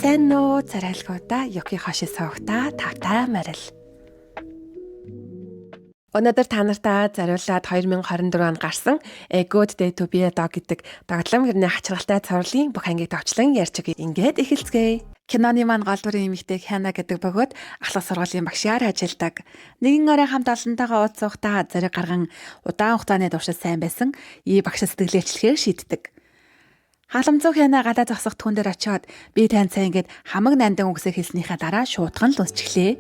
Сайн уу царайлгуудаа Юки хоши суугта тавтай марил. Өнөөдөр та нартай зориулаад 2024 онд гарсан A Good Day to Be a Dog гэдэг дагалан гэрний хачиргалтай цувралын бүх ангийг товчлон ярьж өгье. Ингээд эхэлцгээе. Киноны маань гол дүрийн эмэгтэй Хяна гэдэг бөгөөд ахлах сургуулийн багшаар ажилладаг. Нэгэн орой хамт олонтойгоо уулзсахдаа зэрэг гарган удаан хугацааны туршид сайн байсан ий багш сэтгэлээчлэхээр шийддэг. Халамцуу Хяна гадаа зогсох түн дээр очиод би тань цаа ингээд хамаг нандан үгсээ хэлснийхаа дараа шуутган л унсчихлээ.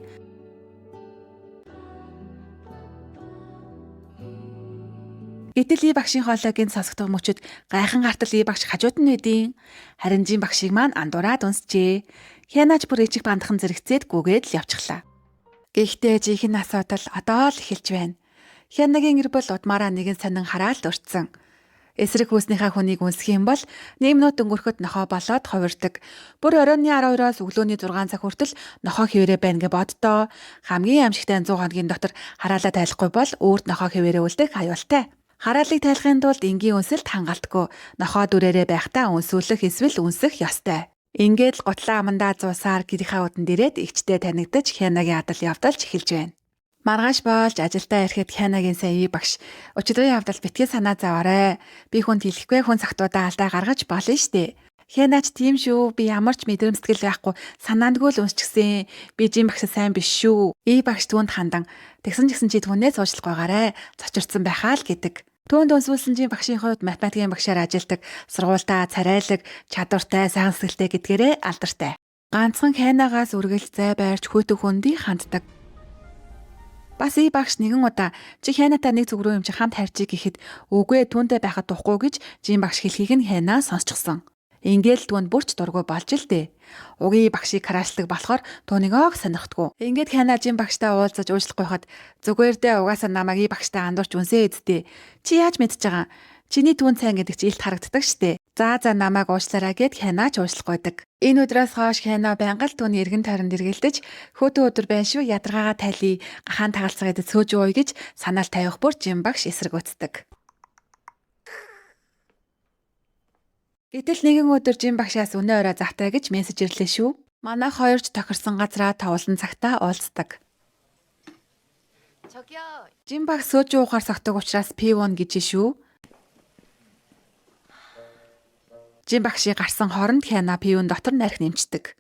Гэтэл ий багшийн хоолойгийн сонсогдох мөчөд гайхан гартал ий багш хажууд нь байдیں۔ Харин жин багшийг маань андуураад унсжээ. Хянач бүр ичиг бандхан зэрэгцээд гүгээд л явчихлаа. Гэхдээ жинхэнэ асуудал одоо л эхэлж байна. Хянагийн гэр бүл удмаараа нэгэн сонин хараалт өртсөн. Эсрэг хүүснийхээ хүнийг үнсэх юм бол 1 минут өнгөрөхөд нохоо болоод хувирдаг. Бүр оройн 12-оос өглөөний 6 цаг хүртэл нохоо хэвээрээ байна гэж боддоо. Хамгийн амжигтай 100 хоногийн дотор хараалаа тайлахгүй бол өөрт нохоо хэвээрээ үлдэх аюултай. Хараалыг тайлахын тулд энгийн үнсэлт хангалтгүй. Нохоо дүрээрээ байхдаа үнсүүлэх эсвэл үнсэх ёстой. Ингээд л гутлаа амандаа зуусаар гэрийнхаа үдэн дээрээд эгчтэй танигдаж Хянагийн адал явдалж эхэлж байна. Маргааш болж ажилдаа ирэхэд Хянагийн сая багш өчигдрийн явдал битгий санаа зовоорой. Би хүнд хэлэхгүй хүн цагтуудаа алдаа гаргаж болно штэ. Хянач тийм шүү. Би ямар ч мэдрэмт сэтгэл байхгүй санаандгүй л унсчихсэн. Би жин багш сайн биш шүү. Ий багш түүнд хандан тэгсэн чи түүнээс уучлахгүйгаарэ. Цочирдсан байхаа л гэдэг. Түүнд унсуулсан жин багшийн хувьд математикийн багшаар ажилдаг, сургуультаа царайлаг, чадвартай, сайн сэтгэлтэй гэдгээрээ алдартай. Ганцхан Хянагаас үргэлж зай байрч хүйтэг хүндий ханддаг. Бас ий багш нэгэн удаа чи Хянатай нэг зүг рүү юм чи хамт харьцъя гэхэд үгүй түүнтэй байхад тухгүй гэж жин багш хэлхийг нь Хяна сонсчихсон. Ингээд л түүнд бүрч дургүй болж л дээ. Угийн багшийг хараалдаг болохоор түүнийг оог сонирхдаггүй. Ингээд Хяна жин багштай уулзаж уучлах гойход зүгээр дээ угаасаа намайг ий багштай андуурч үнсээ эдтэй. Чи яаж мэдж байгаа? Чиний түүн сайн гэдэг чи илт харагддаг штэ. За намайг уучлаарай гэд Хяна ч уучлах байдаг. Энэ өдрөөс хойш Хяна байнга л түүний эргэн тойронд эргэлдэж хөтөө өдөр байна шүү ядаргаагаа тайлъя гахаан тагалцгаа идэж сөөж ууя гэж санаал тавих бүр жин багш эсэргүүцдэг. Гэтэл нэгэн өдөр жин багшаас өнөө орой завтай гэж мессеж ирлээ шүү. Манайх хоёрч тохирсон газраа тавлан цагтаа уулздаг. Жин багш сөөж уухаар согтдог учраас P1 гэж шүү. Жин багшийн гарсан хооронд Хяна P1 дотор нарх нэмчдэг.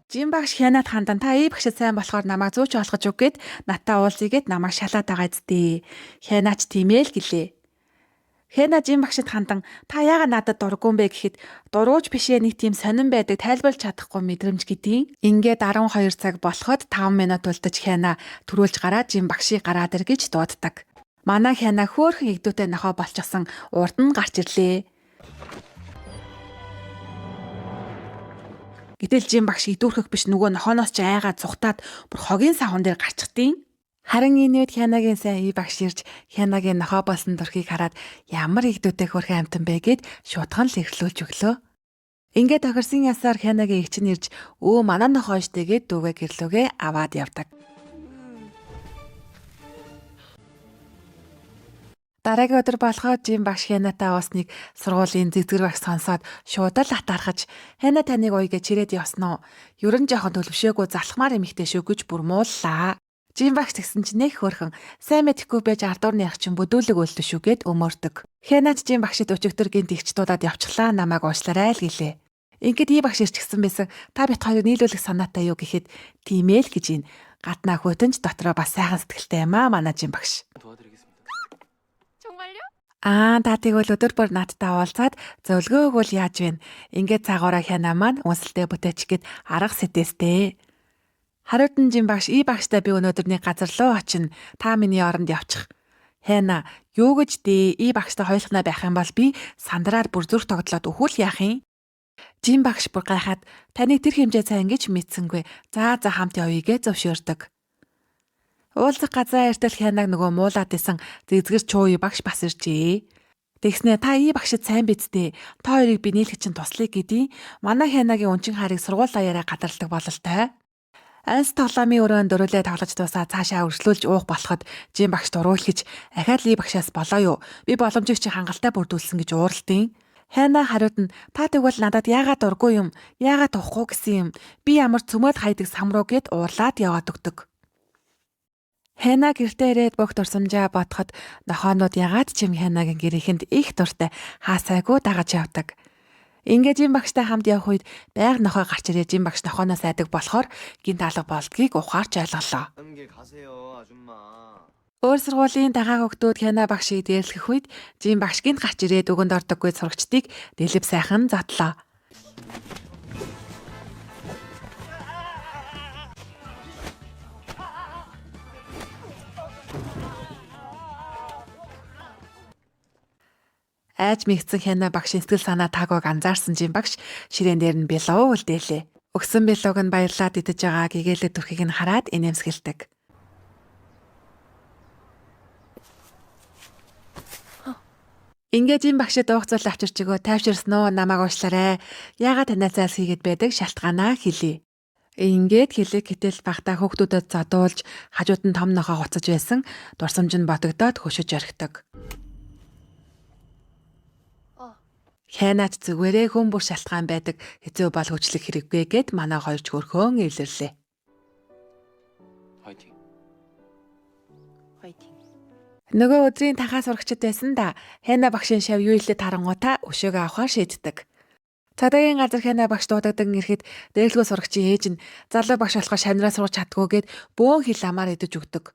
Жин багш Хянад хандан та ий багшид сайн болохоор намайг зүүч олгож өг гэд надтай уулзъя гэд намайг шалаад байгаа зү. Хянач тиймээ л гэлээ. Хяна жин багшид хандан та яагаад надад дурггүй юм бэ гэхэд дурууч бишээ нэг тийм сонирн байдаг тайлбарлаж чадахгүй мэдрэмж гэдгийг. Ингээд 12 цаг болоход 5 минут үлдэж Хяна төрүүлж гараад жин багшийг гараад ир гэж дууддаг. Манай Хяна хөөхөн игдүүтэй нохоо болчихсон урд нь гарч ирлээ. Гэтэл жин багш идүүрхэх биш нөгөө нохооноос ч айгаад цухтаад бүр хогийн савхан дээр гарчдیں۔ Харин энэ үед Хянагийн сайн ий багш ирж Хянагийн нохоо болсон дурхийг хараад ямар игдүүтэй хөрхэн амтан бэ гэд шуудхан л эрхлүүлж өглөө. Ингээд тохирсон ясаар Хянагийн эгч нь ирж өө манай нохоо штэ гэд дүүгээ гэрлүүгээ аваад явдаг. Дараагийн өдөр болоход жин багш Хянатай уусныг сургуулийн зэгзгэр багш сонсоод шууд л атаархаж Хяна таныг ууя гэж чирээд явсан уу? Ер нь жоохон төлөвшөөгүй залхмаар эмэгтэй шүү гэж бүр мууллаа. Жин багш тэгсэн чинь нэг хөрхөн сайн мэдэхгүй байж ардуурны ах чинь бүдүүлэг өлтө шүү гэд өмөрдөг. Хянач жин багшид өчигдөр гинт игч дуудаад явчихлаа намайг уучлаарай л гэлээ. Ингээд ий багш ирчихсэн байсан. Та бит хоёрыг нийлүүлэх санаатай юу гэхэд тиймээ л гэж ийн. Гаднаа хөтөнч дотроо бас сайхан сэтгэлтэй юм аа манай жин багш. Та тэгвэл өдөр бүр надтай уулзаад зөвлөгөө өгвөл яаж вэ? Ингээд цаагаараа Хяна маань үнсэлтэй бүтээч гэд арга сэтээстэй. Хариуд нь жин багш ий багштай би өнөөдөр нэг газар руу очино. Та миний оронд явчих. Хяна юу гэж дээ ий багштай хойлохнаа байх юм бол би сандраар бүр зүрх тогтлоод өхүүл яах юм? Жин багш бүр гайхаад таныг тэр хэмжээ сайн гэж мэдсэнгүй. За хамт явъя гэж зөвшөөрдөг. Уулзах газар эртэл Хянаг нөгөө муулаад исэн зэгзгэр чуу ий багш бас иржээ. Тэгснэ та ий багшид сайн бидтэй. Та хоёрыг би нийлэх чинь туслая гэдээ. Манай Хянагийн өнчин харийг сургууль даяараа гадарладаг бололтой. Анс тоглоомын өрөөнд дөрүлээ тоглож дуусаа цаашаа өршлүүлж уух болоход жим багш дуруулж ахаад Ли багшаас болоо юу? Би боломжийг чи хангалттай бүрдүүлсэн гэж ууралтын. Хайна хариуд нь та тэгвэл надад яагаад дургүй юм? Яагаад тухгүй гэсэн юм? Би ямар цөмөд хайдаг самруу гэд уурлаад яваад өгдөг. Хайна гэртээ ирээд бүх дурсамжаа бодоход нохоонууд ягаад ч юм Хайнагийн гэрээхэнд их дуртай хаасайгүй дагаж явдаг. Ингээд жим багштай хамт явах үед байг нохой гарч ирээ жим багш нохооноос айдаг болохоор гинт алга болдгийг ухаарч ойлголоо. Өөр сургуулийн дагаа хөгтүүд Хайна багшийг дээрлэх үед жим багш гинт гарч ирээд өгөнд ордоггүй сурагчдыг дэлгэв сайхан задлаа. Айж мэгцэн Хайна багшийн сэтгэл санаа таагааг анзаарсан жим багш ширээн дээр нь бэлуу үлдээлээ. Өгсөн бэлууг нь баярлаад идэж байгаа гэгээлэг төрхийг нь хараад инээмсэгэлдэг. Ингээд жим багшид уугцуул авчирч өгөө тайвширсан уу намайг уушлаарай. Яагаад танаас зайлс хийгээд байдаг шалтгаанаа хэлье. Ингээд хэлэг гэтэл багтаа хүүхдүүдэд задуулж хажууд нь том нохоо хуцаж байсан дурсамж нь ботогдоод хөшөж орхидог. Хайнаач зүгээрээ хүн бүр шалтгаан байдаг хэцүү бол хөчлөх хэрэггүй гэд манай хоёр ч хөрхөөн эвлэрлээ. Нөгөө өдрийн танхаа сурагчид байсан да. Хайна багшийн шав юу илээ тарангуудаа өшөөгөө авахар шийддэг. Цагдаагийн газар Хайна багш дуудагдсан ирэхэд дээрлгүй сурагчийн ээж нь залуу багш болохоор шавнараа сурч чаддгүйгээд бөөн хил амаар идэж өгдөг.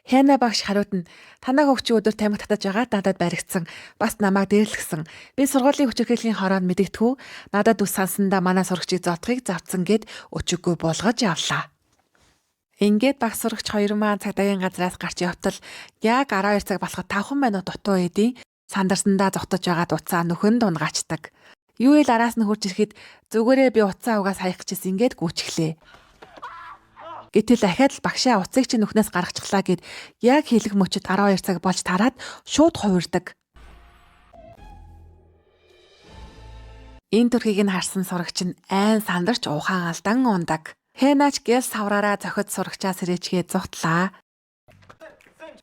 Хайна багш хариуд нь танаа хөвчөө өдөр тамхи татаж байгаа надад баригдсан бас намайг дээрлгсэн. Би сургуулийн хүчирхийллийн хороонд мэдэгдэхүү надад ус сансандаа манай сурагчийг зодохыг завдсан гэд өчиггүй болгож явлаа. Ингээд багш сурагч хоёр маань цагдаагийн газраас гарч явтал яг 12 цаг болоход 5 минут дутуу эдийн сандарсандаа зогтож байгаа утсаа нөхөн дунгачдаг. Юу ил араас нь хурж ирэхэд зүгээрээ би утсаа угаас хаях гэжсэн ингээд гүйчихлээ. Гэтэл дахиад л багшаа уцыг чинь нүхнээс гаргачихлаа гэд яг хэлэх мөчөд 12 цаг болж тараад шууд хувирдаг. Энэ төрхийг нь харсан сурагч нь айн сандарч ухаан алдан ундаг. Хайнаач гэл савраараа зохид сурагчаа сэрээчгээ зугтлаа.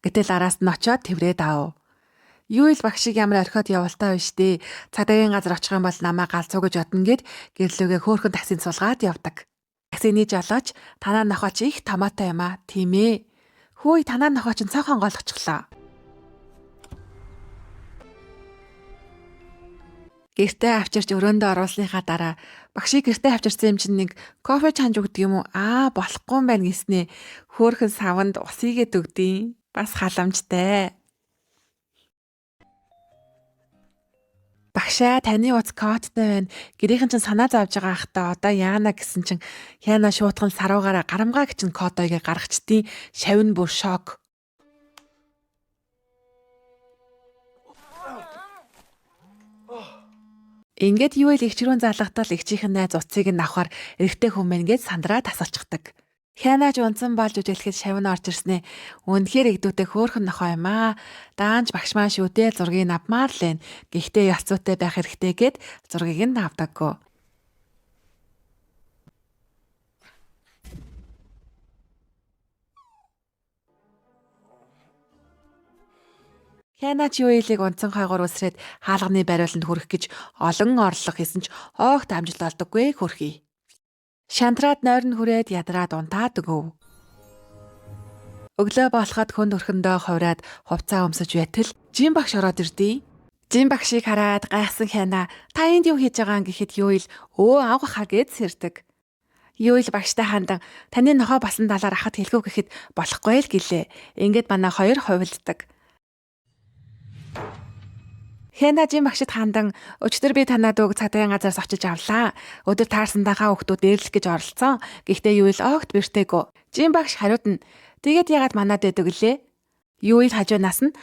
Гэтэл араас нь очоод тэврээд аав. Юу ил багшиг ямар орхиод явалтай биш дээ. Цагдаагийн газар очих юм бол намаа галзуу гэж бодно гэд гэрлүүгээ хөөхөн таксинд суулгаад явдаг. Таксины жолооч танаа нохооч их томоотой юм а тийм ээ. Хөөе танаа нохооч нь цаахан голгочихлоо. Гэртээ авчирч өрөөндөө оруулсныхаа дараа багшийг гэртээ авчирсан юм чинь нэг кофе чанж өгдөг юм уу? Болохгүй юм байна гэснээ хөөхөн савнд усыгээд өгдөг. Бас халамжтай. Багшаа таны уц коттой байна. Гэрийнхэн чинь санаа зовж байгаа ахта одоо яана гэсэн чинь Хайна шуутхан саруугаараа гарамгаа гिचэн котойг гаргачдیں۔ Шавь нь бүр шок. Ингээд юу ил ихчрүүн залгатал ихчийнхэн найз уцыг нь авахар эрэгтэй хүмүүс гээд сандраа тасалчихдаг. Хайнаач унтсан болж үжиглэхэд шавь нь орж ирснэ. Үнэхээр игдүүтэй хөөхөн нохоо юм аа. Даанч багш маань шүдээ зургийг авмаар лэн. Гэхдээ ялцуутай байх хэрэгтэй гэд зургийг нь авдаггүй. Хайнаач юу илийг унтсан хойгоор үсрээд хаалганы бариуланд хүрэх гэж олон орлого хийсэн ч хоогт амжилт олдоггүй хөрхий. Шантраад нойрон хүрээд ядраад унтаад өгөв. Өглөө болоход хүнд өрхөндөө хувраад хувцаа өмсөж байтал жим багш ороод ирдээ. Жим багшийг хараад гайхсан Хайна та энд юу хийж байгаа юм гэхэд юу ил авах хаа гэд сэрдэг. Юу ил багштай хандан таны нохоо басан далаар ахад хэлгүү гэхэд болохгүй л гэлээ. Ингээд манай хоёр хувилддаг. Хайна жим багшид хандан өчтөр би танаа дүүг цагдаагийн газараас очиж авлаа. Өдөр таарсандаахаа хүүхдүүд дээрлэх гэж оролцсон. Гэхдээ юу ил огт бэртэйгөө. Жим багш хариуд нь тэгээд ягаад манад дэдэг лээ? Юу ил хажуунаас нь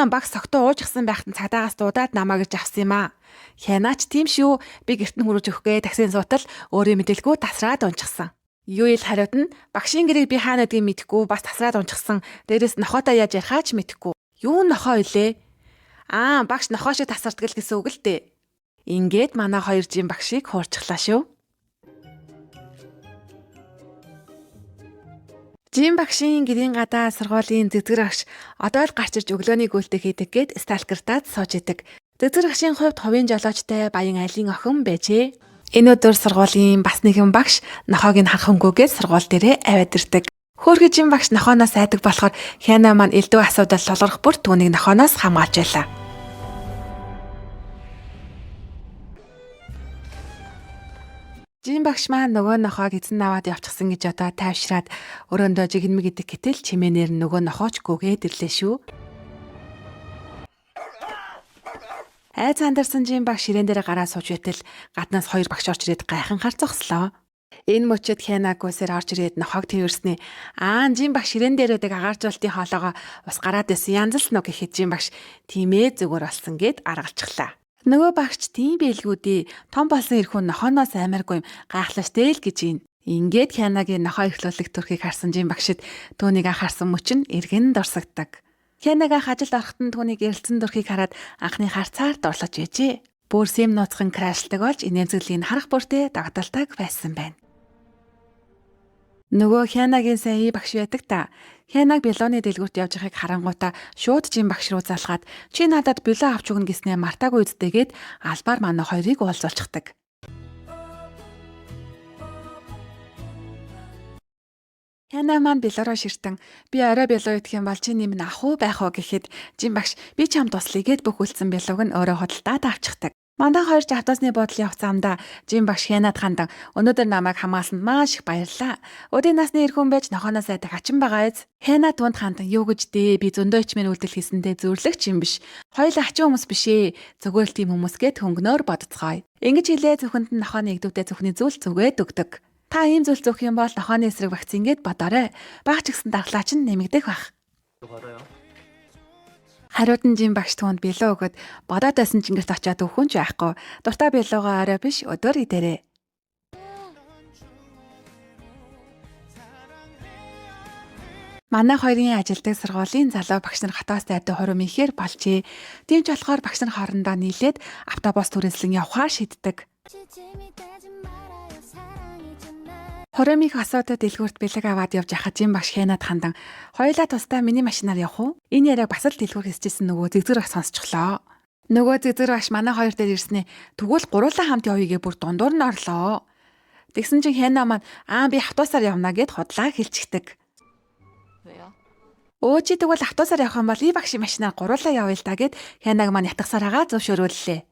багш согтуу уужчихсан байхад нь цагдаагаас дуудаад намаа гэж авсан юм аа. Хайнаач тийм шүү. Би гэрт нь хүрэж өгөхгүй таксийн суутал өөрийн мэдээлгүй тасраад унчихсан. Юу ил хариуд нь багшийн гэрээг би хаана гэдгийг мэдэхгүй бас тасраад унчихсан. Дээрээс нохоотой яаж ярихаач мэдэхгүй. Юу нохоо илээ? Багш нохоо шиг тасардаг л гэсэн үг л дээ. Ингээд манай хоёр жим багшийг хуурчихлаа шүү. Жин багшийн гэрийн гадаа сургуулийн зэгзэр багш одоо л гарч ирж өглөөний гүйлтийг хийдэг гэд сталкертаад сууж идэг. Зэгзэр багшийн хувьд хувийн жолоочтой баян айлын охин байжээ. Энэ өдөр сургуулийн бас нэгэн багш нохоог нь харахангүйгээд сургууль дээрээ аваад ирдэг. Хөөрхөн жин багш нохооноос айдаг болохоор Хяна маань элдв асуудал тулгарх бүр түүнийг нохооноос хамгаалж байлаа. Жин багш маань нөгөө нохоог эзэн аваад явчихсан гэж одоо тайвшраад өрөөндөө жигнэмэг идэх гэтэл чимээнээр нөгөө нохооч гүгээд ирлээ шүү. Айц андарсан жин багш ширээн дээр гараа сууж байтал гаднаас хоёр багш орж ирээд гайханхаар зогслоо. Энэ мөчөд Хянаг гүсээр орж ирээд нохоог тэрвэрснээ жин багш ширээн дээрээдэг агааржуултын хоолоогоо ус гараад байсан янз л нүг гэхэд жин багш тиймээ зүгээр болсон гэд аргалчихлаа. Нөгөө багч тийм байлгүүдээ том болсон эрхүүн нохооноос аймааргүй юм гайхлаштэй л гэж ийн. Ингээд Хянагийн нохоо ихлүүлэх төрхийг харсан жин багшид түүнийг анхаарсан мөчн эргэн дурсагдаг. Хянаг анх ажилд ороход нь түүнийг эрэлцэн төрхийг хараад анхны харцаар дурлаж байжээ. Бүр сэм нууцхан крашлдаг болж инээмсэглийг харах бүртээ дагдалдаг байсан байна. Нөгөө Хянагийн сайн багш байдаг та. Хянаг Белоны дэлгүүрт явж байгааг харангуйтаа шууд жин багш руу залгаад чи надад бюло авч өгнө гэснээр мартаагүй үздэггээд албаар манай хоёрыг уулзуулчихдаг. Хянаг маань бюлороо ширтэн би орой бюло идэх юм бол чи нэм ах уу байх уу гэхэд жин багш би чамд туслая гэд бүх үлдсэн бюлог нь өөрөө худалдаад авчихдаг. Мандаа хоёр жавтасны буудлын явц замдаа жин багш Хянад хандан өнөөдөр намайг хамгаалсанд маш их баярлаа. Өдийн насны эрхүүн байж нохооноос айдаг ачин байгаа эз. Хянад тунд хандан юу гэж дээ би зөндөө ичмэн үйлдэл хийсэндээ зөвлөгч юм биш. Хоёул ачин хүмүүс биш ээ. Зүгээр л тийм хүмүүс гээд хөнгөнөөр бодцгоё. Ингэж хэлээ зөвхөнд нь нохооны игдүүдэд зөвхний зүйл зүгээд өгдөг. Та ийм зүйл зөвх юм бол нохооны эсрэг вакцин гээд бодоорой. Багч гисэн дархлаа чинь нэмэгдэх бах. Хариуд нь жин багш түүнд бэлөө өгöd бодоод байсан ч ингэрт очиад өвхөн ч байхгүй. Дуртай бэлөөгаа орой биш өдөр идэрээ. Манай хоёрын ажилдаг сургуулийн залуу багш нар хотоос дайдаг хором ихээр болжээ. Тийм ч болохоор багш нар хоорондоо нийлээд автобус түрээслэн явхаар шийддэг. Хоромыг асуудаг дэлгүүрт бэлэг аваад явж хахад жин багш Хянад хандан хоёулаа тусдаа миний машинаар явах уу? Энэ яриаг бас л дэлгүүр хэсчихсэн нөгөө зэгзэр багш сонсчихлоо. Нөгөө зэгзэр багш манай хоёр дээр ирснээ тэгвэл гуруулаа хамт явъя гэ бүр дундуур нь орлоо. Тэгсэн чинь Хяна маань би автобусаар явна гэд худлаа хэлчихдэг. Чи тэгвэл автобусаар явах юм бол и багшийн машинаар гуруулаа явъя л та гэд Хянаг маань ятгсаар агаа зөвшөөрүүллээ.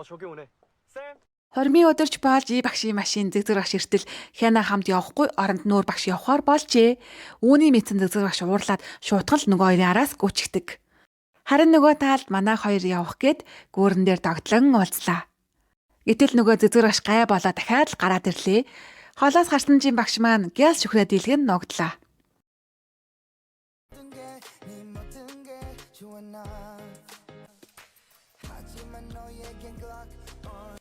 저기 오네. 쌤. Хормын өдөрч болж и багшийн машин зэгзэр багш иртэл Хяна хамт явахгүй оронд нүүр багш явахаар болжээ. Үүний мэдсэн зэгзэр багш уурлаад шуутгал нөгөө хоёрын араас гүчгдэг. Харин нөгөө таалд манай хоёр явах гээд гүүрэн дээр догтлон уулзлаа. Гэтэл нөгөө зэгзэр багш гай болоо дахиад л гараад ирлээ. Холоос гарсан жин багш маань гяс шүхрээ дийлгэн ногдлаа.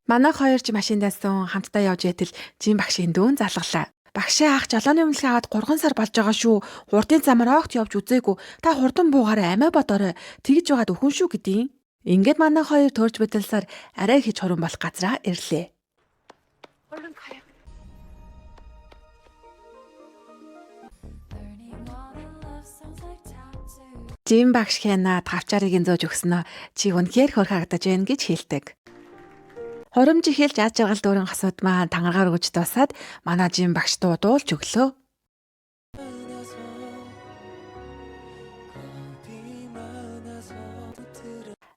Манай хоёр ч машиндаас хамтдаа явж байтал жин багшийн дүүн залгалаа. Багшаа ах жолооны өмнөлгөө аваад 3 сар болж байгаа шүү. Хурдын замаар огт явж үзээгүй. Та хурдан буугаараа амиа бодоорой. Тэгж байгаад өхөн шүү гэдیں۔ Ингээд манай хоёр төрж бөдөлсөөр арай хич хорон болох газраа ирлээ. Жин багш Хяна тавчаарыг зөөж өгснөө чи үнэхээр хөрхагдаж байна гэж хэлдэг. Хоромж ихэлж аз жаргал дүүрэн асууд маань тангаргаар өгч дуусаад манай жин багш дуулж өглөө.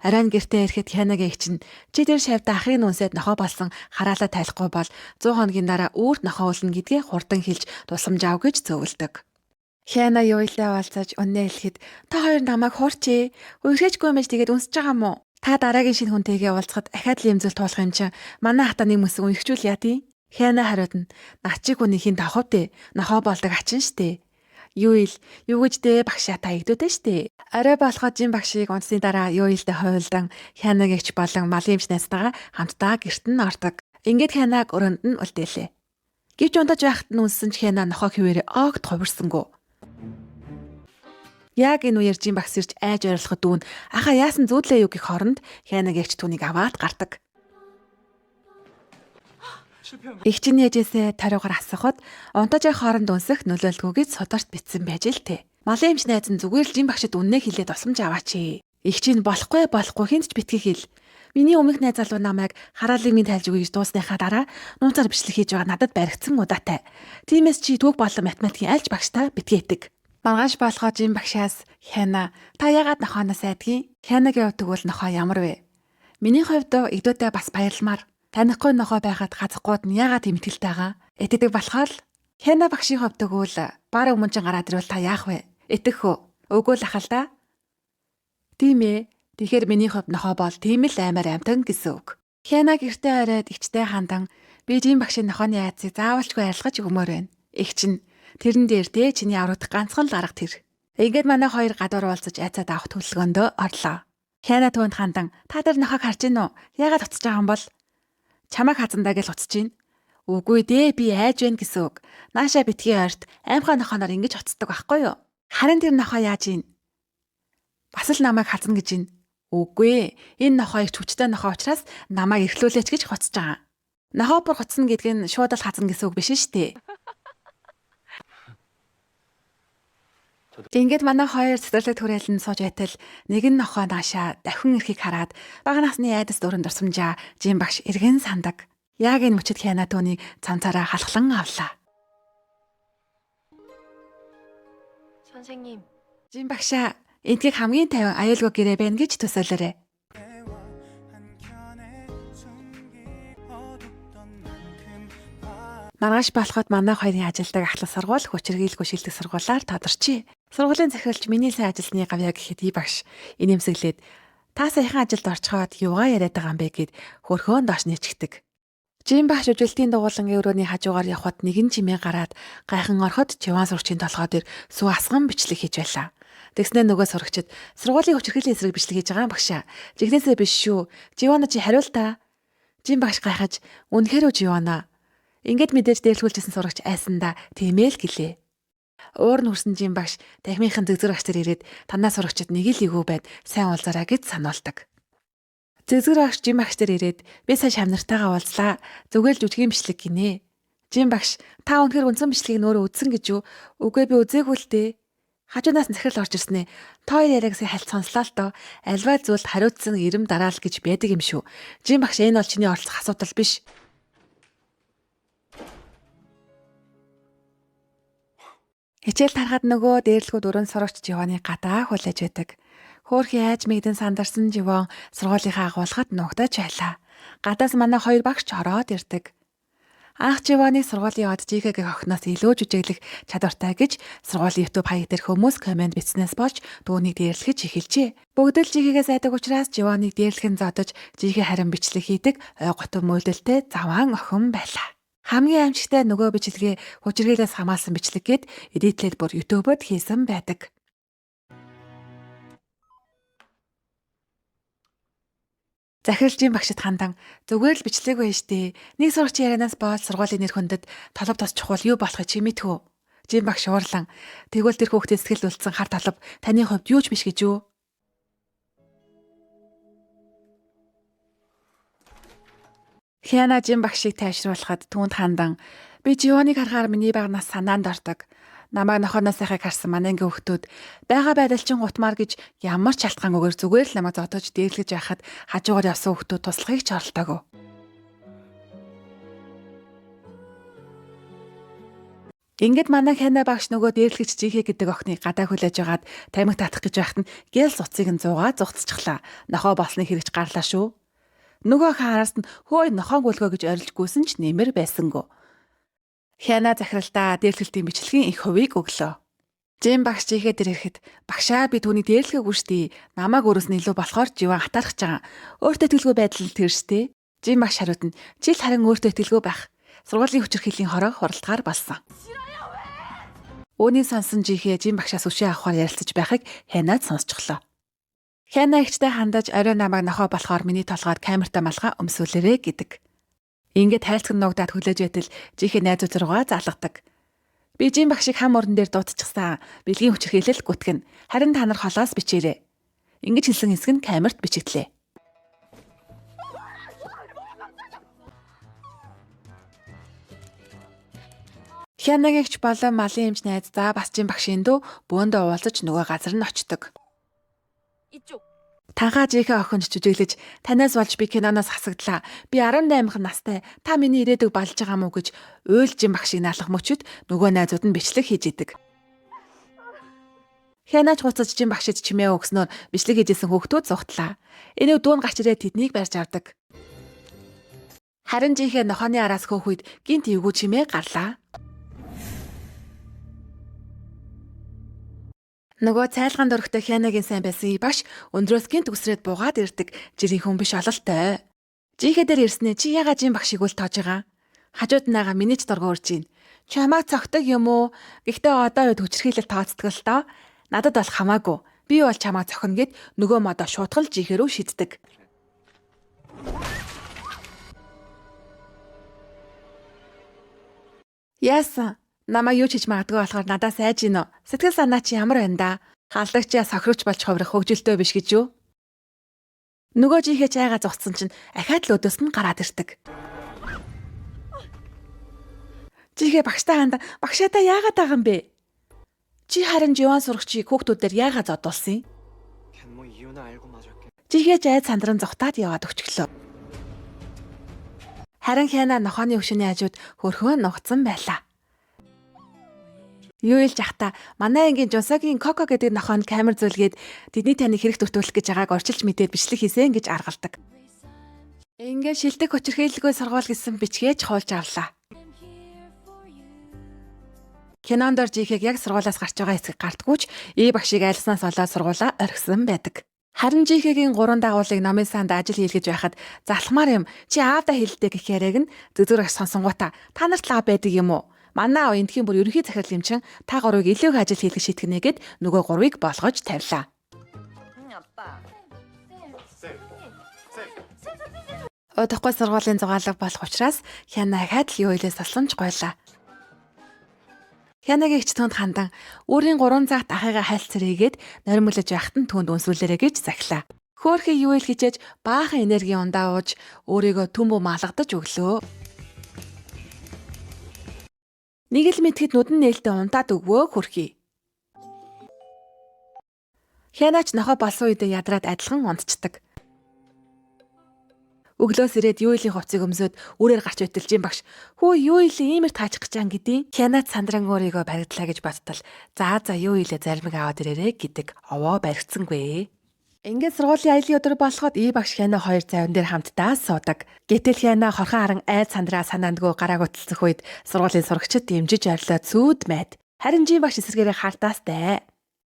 Арайн гэртээ ирэхэд Хянагийн чинь чи тэр шавьда ахын нүнсэд нохоо болсон хараалаа тайлахгүй бол 100 хоногийн дараа үүрт нохоо өлнө гэдгээ хурдан хэлж тусламж ав гэж зөвлөдөг. Хяна юуйлаа уулзаж өнөө хэлэхэд та хоёр намайг хуурчээ. Үерхэжгүй мэж тэгээд үнсэж байгаа мó? Та дараагийн шинэ хүнтэйгээ уулзахад ахаад л имзэл туулах юм чинь манай хата нэг мөсөн үерхжүүл яа тий? Хяна хариуд нь начиг хүнийхин давхав дээ. Нохоо болдог ачин штэ. Юу гэж дээ багшаа та игдүүдэн штэ. Арай болоход жин багшийг унтсны дараа юуйлдэ хойлдан Хянагч болон малын эмчнээстэйгээ хамтдаа гэрт нь ордог. Ингээд Хянаг өрөөнд нь үлдээлээ. Гэвч унтаж байхад нь үнсэн ч Хяна нохоо хിവэрээ огт хувирсангүй. Яг энэ үеэр жин багс ирж айж ойрлоход дүүн аха яасан зүудлээ юу гэх хооронд Хянагч түүнийг аваад гардаг. Игчний ээжээсээ тариугаар асуухад унтажийн хооронд үнсэх нөлөөлгүйгээд сударт битсэн байж л тээ. Малын эмч найз нь зүгээр л жин багшид үннээ хэлээд тусламж аваач. Игчийн болохгүй хинт ч битгий хэл. Миний өмнөх найз залуу намайг хараалын минь тайлж өгье гэж дуусныхаа дараа нууцаар бичлэг хийж байгаа надад баригдсан удаатай. Тиймээс чи түүх болон математикийн альж багштай битгий идэг. Маргааш болохоо жин багшаас Хяна та яагаад нохооноос айдгийг? Хянагийн хувьд тэгвэл нохоо ямар вэ? Миний хувьд игдүүтэй бас баярламаар. Танихгүй нохоо байхад газахгүй нь яагаад тийм ихтэй байгаа? Итгэдэг болохоор л Хяна багшийн хувьд тэгвэл бара өмнө гараад ирвэл та яах вэ? Итгэх үү? Үгүй л ахал да. Тийм ээ. Тэгэхээр миний хувьд нохоо бол тийм л аймаар амтан гэсэн үг. Хяна гэртээ оройд эгчтэй хандан би жин багшийн нохооны айцыг заавалчгүй арилгаж өгмөр байна. Эгч нь тэрэн дээр дээ чиний аврагдах ганцхан л арга тэр. Ингээд манай хоёр гадуур уулзаж айцаад авах төлөвлөгөөндөө орлоо. Хяна түүнд хандан та нар нохоог харж гин үү? Яагаад уцаж байгаа юм бол? Чамайг хазандаа гэж уцаж гин. Үгүй дээ би айж байна гэсэн үг. Наашаа битгий ойрт аймхаа нохооноор ингэж уцдаг байхгүй юу? Харин тэр нохоо яаж ийн? Бас л намайг хазна гэж ийн. Үгүй энэ нохоо их хүчтэй нохоо учраас намайг эрхлүүлээч гэж хоцож байгаа. Нохоо бүр хоцсон гэдг нь шууд л хазна гэсэн үг биш шүү дээ. Ингээд манай хоёр цэцэрлэг түрээлэн сууж байтал нэг нь нохоо наашаа давхин ирэхийг хараад бага насны айдас дөрөнд дурсамжаа жин багш эргэн сандаг. Яг энэ мөчөд Хяна түүнийг цамцаараа халахлан авлаа. 선생님, Жин багшаа эндгийг хамгийн тайван аюулгүй гэрээ байна гэж төсөөлөөрэй. Маргааш болоход манай хоёрын ажилдаг ахлах сургууль хүчирхийлгүй шилдэг сургуулаар тодорчээ. Сургуулийн захиралч миний сайн ажилтны гавьяа гэхэд ий багш инэмсэглээд та саяхан ажилд орчхоод юугаа яриад байгаа юм бэ гэд хөрхөөн доош нэчгдэг. Жин багш үжилтийн дугуулангийн өрөөний хажуугаар явхад нэгэн чимээ гараад гайхан ороход чиван сурагчийн толгой дээр сүү асган бичлэг хийж байлаа. Тэгснээ нөгөө сурагчид сургуулийн хүчирхийллийн эсрэг бичлэг хийж байгаа юм багшаа. Жигнэсээ биш шүү. Живана чи хариул та. Жин багш гайхаж үнэхээр үү Живана. Ингээд мэдээж дээрлгүүлжсэн сурагч айсандаа тиймээ л гэлээ. Уур нь хүрсэн жин багш дахимынхын зэгзэр багш нар ирээд танаа сурагчид нэг л игүү байд сайн уулзаарай гэж сануулдаг. Зэгзэр багш жин багш нар ирээд би сая шамнартайгаа уулзлаа. Зүгээр л жүжигийн бичлэг гинэ. Жин багш та үнэхээр үндсэн бичлэгийг нөөрөө үзсэн гэж юу? Үгүй би үзээгүй л дээ. Хажуунаас захирал орж ирснэ. Та хоёр яриагсыг хальт сонслоо л доо. Альваа зүйлд хариуцсан ирэм дараал гэж байдаг юм шүү. Жин багш энэ бол чиний оролцох асуудал биш. Хичээл тарахад нөгөө дээрлгүүд өрөөнд сурагч Живаны гадаа хүлээж байдаг. Хөөхий айж мэгдэн сандарсан Живон сургуулийнхаа агуулгад нуугдаж байлаа. Гадаас манай хоёр багш ороод ирдэг. Анх Живоныг сургуулийн од жигэгийн охиноос илүү жүжиглэх чадвартай гэж сургуулийн YouTube хаяг дээр хүмүүс комент бичснээс болж түүнийг дээрлэхэж эхэлжээ. Бүгд л жигээс айдаг учраас Живоныг дээрлэхэн зодож жигээ харин бичлэг хийдэг ой готом үйлдэлтэй заваан охин байлаа. Хамгийн аимшигтай нөгөө бичлэгээ хүчирхийлээс хамаасан бичлэг гээд эдитлээд бүр YouTube-од хийсэн байдаг. Захирлжийн багшид хандан зүгээр л бичлэг байж тээ. Нэг сурагч ярианаас боол сургуулийн нэр хүндэд толб тос чухал юу болохыг чи мэдхүү. Жин багш уурлан тэгвэл тэр хүүхдийн сэтгэл үлдсэн хар толб таны хувьд юу ч биш гэж юу? Хяна жин багшийг тайвшруулахад түүнд хандан би Живоныг харахаар миний багнаас санаанд ордог. Намайг нохооноос сайхыг харсан манай ангийн хүүхдүүд байгаа байдалчин гутмаар гэж ямар ч шалтгаангүйгээр зүгээр л намайг зодож дээрлэж байхад хажуугаар явсан хүүхдүүд туслахыг ч оролдоогүй. Ингээд манай Хяна багш нөгөө дээрлэгч жихээ гэдэг охиныг гадаа хүлээж агаад тамхи татах гэж байхад нь гэл цуцыг нь зуугаа зугтчихлаа. Нохоо болсныг хэрэгж гарлаа шүү. Нөгөө хаараас нь хөөе нохоо гүлгөө гэж орилж гүйсэн ч нэмэр байсангүй. Хяна захиралдаа дээрлэлтийн бичлэгийн их хувийг өглөө. Жин багш жигээ дээр ирэхэд багшаа би түүний дээрлэгээгүй штий. Намайг өөрөөс нь илүү болохоор Живан хатаарах гэж байгаа. Өөртөө итгэлгүй байдал тэр штий. Жин багш хариуд нь чи л харин өөртөө итгэлгүй байх. Сургуулийн хүчирхийллийн хорог хуралдгаар болсон. Үүнийг сонсон жихээ жин багшаас өшөө авахаар ярилцаж байхыг Хянад сонсчихлоо. Хяна ихтэй хандаж орой намайг нохоо болохоор миний толгойд камертай малгай өмсүүлээрэ гэдэг. Ингээд хайлтган нуугдаад хүлээж байтал жихээ найзууд руугаа залгадаг. Би жин багшийг хам уран дээр дуудчихсан. Бэлгийн хүчирхийлэл гүтгэн. Харин та нар холоос бичээрэй. Ингэж хэлсэн хэсэг нь камерт бичигдлээ. Хянагийгч болон малын эмч найздаа бас жин багшийн дүү бөөндөө уулзаж нөгөө газар нь очдог. 이쪽. Танхаа жийнхээ охинд жүжиглэж танаас болж би киноноос хасагдлаа. Би 18 настай. Та миний ирээдүг балж байгаа мó гэж уйл жин багшийг наалах мөчөд нөгөө найзууд нь бичлэг хийж идэг. Хянаач гуцаж жин багшид чимээ өгснөөр бичлэг хийжсэн хүүхдүүд зугтлаа. Энэ дүүн гарч ирээд тэднийг барьж авдаг. Харин жинхээ нохооны араас хөөхүйд гинт эвгүй чимээ гарлаа. Нөгөө цайлгаан дөрөгтэй Хянагийн сайн байсан багш өндрөөс гинт үсрээд буугаад ирдэг. Жирийн хүн биш ололтой. Жинхээ дээр ирснээ чи ягаа жин багшийг үл тоож байгаа? Хажууд наага миний ч дургуй урж ийн. Чамайг цогтөг юм уу? Гэхдээ одоо үед хүчрхийлэл тооцдог л доо. Надад бол хамаагүй. Би бол чамайг цохно гэд нөгөө модоо шуутгал жинхээ рүү шиддэг. Яасан? Намайг юу ч хийж магадгүй болохоор надаас айж гинөө. Сэтгэл санаа чи ямар байна да? Халдагчаа сохирч болж хувирах хөвгөлтэй биш гэж юу? Нөгөө жихээ чайгаа зогссон чинь ахаад л өдөөс нь гараад ирдэг. Жихээ багштай ханда багшаатаа яагаад байгаа юм бэ? Чи харин живан сурагчийг хүүхдүүдээр яагаад зодуулсан юм? 뭐 이유는 알고 맞을게. Жихээ жайд сандран зогтаад яваад өчглөө. Харин Хяна нохооны өвшөний хажууд хөрхөө нугцсан байлаа. Юу илж ахта манай ангийн Жунсагийн Коко гэдэг нохоонд камер зүүлгээд тэдний таныг хэрэг төртүүлэх гэж байгааг орчилж мэдээд бичлэг хийсэн гэж аргалдаг. Ингээ шилдэг хүчирхийлэлгүй сургууль гэсэн бичгээж хуулж авлаа. Кинондор жихийг яг сургуулиас гарч байгаа хэсэг гартгүйч багшийг айлснаас олоод сургуулаа орхисон байдаг. Харин жихээгийн 3 дагуулыг номын санд ажил хийлгэж байхад залхмаар юм чи аавда хэлдэг гэх яриаг нь зүзүр аж сонсонгуудаа та нарт лав байдаг юм уу? Манай эндхийн бүр ерөнхий захирал юмчин та гурвыг илүү их ажил хийлгэж шийтгэнэ гэд нөгөө гурвыг болгож тавилаа. 아빠. Удахгүй сургуулийн зугаалга болох учраас Хяна ахаад л юу илээс тасламж гойлаа. Хянагийн ич түнд хандан өөрийн 3 цагт ахыгаа хайлт цэрийгээд норимглож байхад нь түнд үнсүүлээрэ гэж захилаа. Хөөхий юу ил хичээж баахан энерги ундаа ууж өөрийгөө төмбө малгадаж өглөө. Нэг л мэдхэд нүдэн нээлттэй унтаад өгвөө хөрхий. Хянаач нохоо болсон үедээ ядраад адилхан унтцдаг. Өглөөс ирээд юу илийн хувцыг өмсөд үрээр гарч байтал жин багш хөө юу илийн иймэр таачих гэж ан гэдیں۔ Хянаач сандран өөрийгөө баригдлаа гэж бодтол за юу илээ зармиг аваад ирээрээ гэдэг овоо баригдсангүй. Ингээд сургуулийн аялын өдөр болоход багш Хяна 2 завин дээр хамтдаа суудаг. Гэтэл Хяна хорхон аран айд сандраа санаандгүй гарааг уталцах үед сургуулийн сурагчид дэмжиж орлоо цүүд майд. Харин жин багш эсэргээрээ хартаастай.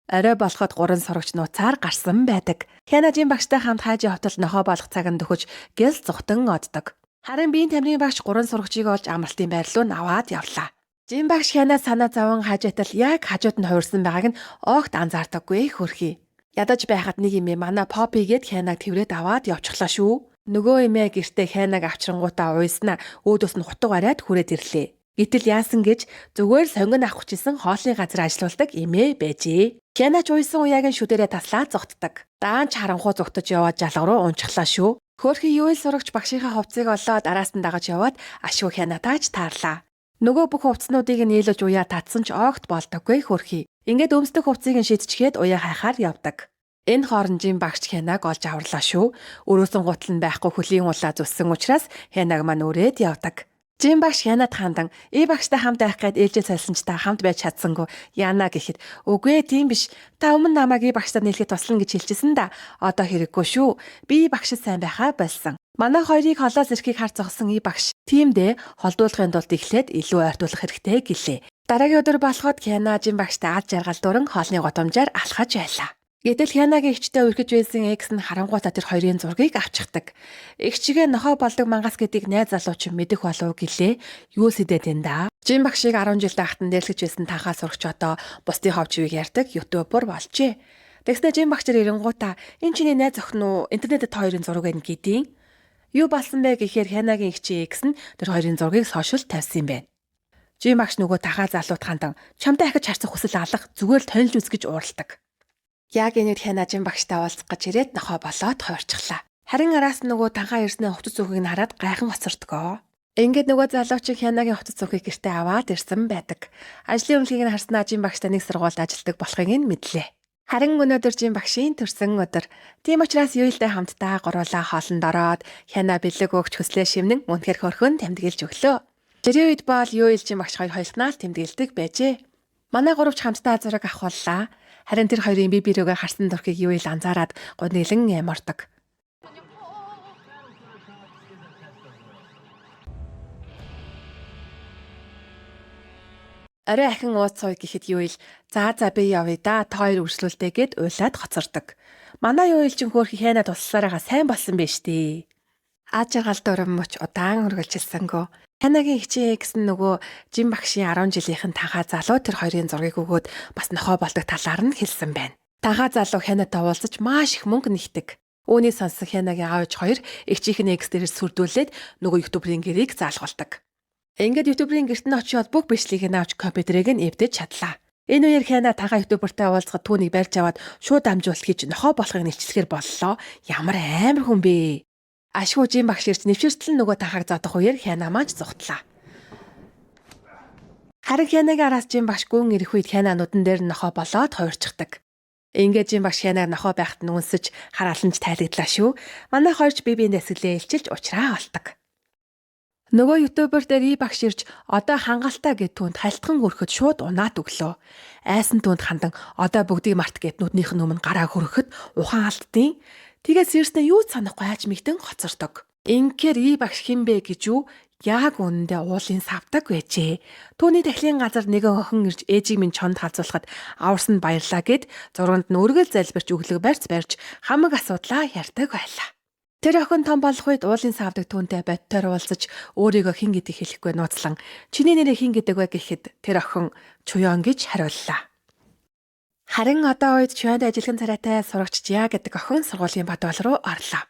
Орой болоход 3 сурагч нууцаар гарсан байдаг. Хяна жин багштай хамт хаажи хотод нохоо болох цаг нь дөхөж гэл зүхтэн оддог. Харин биеийн тамирын багш 3 сурагчийг олж амралтын байр руу наваад явлаа. Жин багш Хяна санаа заван хаажитал яг хажууд нь хуурсан байгааг нь огт анзаардаггүй хөрхий. Ядаж байхад нэг юм манай Поппи гээд Хянаг тэврээд аваад явчихлаа шүү. Нөгөө эмээ гэртээ Хянаг авчрангуудаа уйснаа өөдөөс нь хутга бариад хүрээд ирлээ. Гэтэл яасан гэж зүгээр сонгон авах хүчсэн хоолны газар ажиллаулдаг эмээ байжээ. Хянач уйсан уяагийн шүдэрээ таслаа зогтдаг. Даанч харанхуу зогтож яваад жалга руу унчихлаа шүү. Хөөхий юу ил сурагч багшийнхаа хувцыг олоод араас нь дагаж яваад ашгүй Хянатаач таарлаа. Нөгөө бүх хувцснуудыг нийлүүлж уяа татсан ч огт болдоггүй хөрхий. Ингээд өмсдөх хувцыг нь шидчихээд уяа хайхаар явдаг. Энэ хоорондын багш Хянаг олж аварлаа шүү. Өрөөсөн гутал нь байхгүй хөлийн улаа зүссэн учраас Хянаг маань өрөөд явдаг. Жин багш Хянад хандан багштай хамт байх гээд ээлжээ сольсон ч та хамт байж чадсангүй яана гэхэд үгүй тийм биш. Та өмнө намайг багштай нийлэхэд туслана гэж хэлчихсэн да. Одоо хэрэггүй шүү. Би багшд сайн байхаа болсон. Манай хоёрыг холоос ирэхийг харж зогсон багш. Тиймдээ холдуулахын тулд эхлээд илүү ойртуулах хэрэгтэй гэлээ. Дараагийн өдөр болоход Хяна жин багштай ад жаргал дуран хоолны гудамжаар алхаж байлаа. Гэтэл Хянагийн эгчтэй үргэж байсан экс нь харангуйтаа тэр хоёрын зургийг авчихдаг. Эгчигээ нохоо болдог мангас гэдгийг найз залууч мэдэх болов гэлээ. Юу сэдэд энэ да? Жин багшийг 10 жил тахтан дээрлэж байсан танхаа сурагч одоо бусдын ховчвийг ярьдаг ютубер болжээ. Тэгснэ жин багч ирэнгуутаа энэ чиний найз охин уу интернетэд хоёрын зураг байна гэдیں۔ Юу болсон бэ гэхээр Хянагийн эгчийн экс нь тэр хоёрын зургийг сошиал тавьсан юм байна. Жин багш нөгөө тахаа залуут хандан чамтай ахиж харцах хүсэл алах зүгээр л тонилж үз гэж уурладаг. Яг энэд Хяна жин багштай уулзах гэж ирээд нохоо болоод хойрчихлаа. Харин араас нөгөө танхаа ирснээ хувцас зүхийг нь хараад гайхан хоцордгоо. Ингээд нөгөө залуучиг Хянагийн хувцас цүнхийг гэртээ аваад ирсэн байдаг. Ажлын өмнөхийг нь харснаа Жин багштай нэг сургуульд ажилладаг болохыг нь мэдлээ. Харин өнөөдөр Жин багшийн төрсөн өдөр. Тийм учраас Юйлтэй хамтдаа гуруулаа хоолнд ороод Хяна бэлэг өгч хүслээ шивнэн үнэхээр хөрхөн тэмдэглэж өглөө. Жирийн үед бол Юйл Жин багш хоёр хоёултнаа л тэмдэглэдэг байжээ. Манай гуравч хамтдаа зураг авахуллаа. Харин тэр хоёрын бие биерэгээ харсан дурхийг Юйл анзаараад гонилэн ямардаг. Орой ахин ууцгүй гэхэд Юйл за би явъя да та хоёр үргэлжлүүлдэ гэд уйлаад хоцордог. Манай Юйл ч хөөх Хяна тусласараа сайн болсон байж тээ. Аажиргал дурам мөч удаан үргэлжилсэнгөө. Хянагийн хичээ гэсэн нөгөө Жин багшийн 10 жилийнхэн танхаа залуу тэр хоёрын зургийг өгөөд бас нохоо болдог талаар нь хэлсэн байна. Танхаа залуу Хянатай уулзаж маш их мөнгө нэгдэг. Үүнийг сонссон Хянагийн аавч хоёр эгчийнхэн экс дээрээс сүрдүүлээд нөгөө ютуберийн гэрийг заалгуулдаг. Ингээд ютуберийн гэрт нь очиод бүх бичлэгийг нь авч компьютерыг нь эвдэж чадлаа. Энэ үеэр Хяна танхаа ютубертай уулзахад түүнийг барьж аваад шууд амжуулт хийж нохоо болохыг нэлцлэхэр боллоо. Ямар амар хүн бэ? Ашгүй Жин багш ирж нэвшэртэл нөгөө танхааг зодох үеэр Хяна маань ч зүхтлаа. Харин Хянагийн араас Жин багш гүн ирэх үед Хяна нүдэн дээр нохоо болоод хуурчдаг. Ингээд Жин багш Хянаг нохоо байхад нь үнсэж харааланж тайлагдлаа шүү. Манай хоёрч бие биендээ эсгэлээ илчилж уучраа олдог. Нөгөө ютубер дээр багш ирж одоо хангалттай гэд түнд хальтхан өрхөд шууд унаад өглөө. Айсан түнд хандан одоо бүгдийг март гэд нүднийх нь өмнө гараа хөрөхөд ухаан алдтیں۔ Тэгээд сэрснээ юу ч санахгүй хайж мигтэн хоцордог. Инхээр багш хин бэ гэж юу яг үнэндээ уулын савдаг байжээ. Түүний дахлын газар нэгэн охин ирж ээжийг минь чонд халзуулахад аварсанд баярлаа гэд зурганд нь өргөл залбирч өглөө барьж хамаг асуудлаа ярьдаг байлаа. Тэр охин том болох үед уулын савдаг түүнтэй бодтойр уулзаж өөрийгөө хэн гэдгийг хэлэхгүй нууцлан чиний нэрээ хэн гэдэг вэ гэхэд тэр охин Чуян гэж хариуллаа. Харин одоо үед Чуянд ажилхан царайтай сурагч Жиа гэдэг охин сургуулийн бодвол руу орлоо.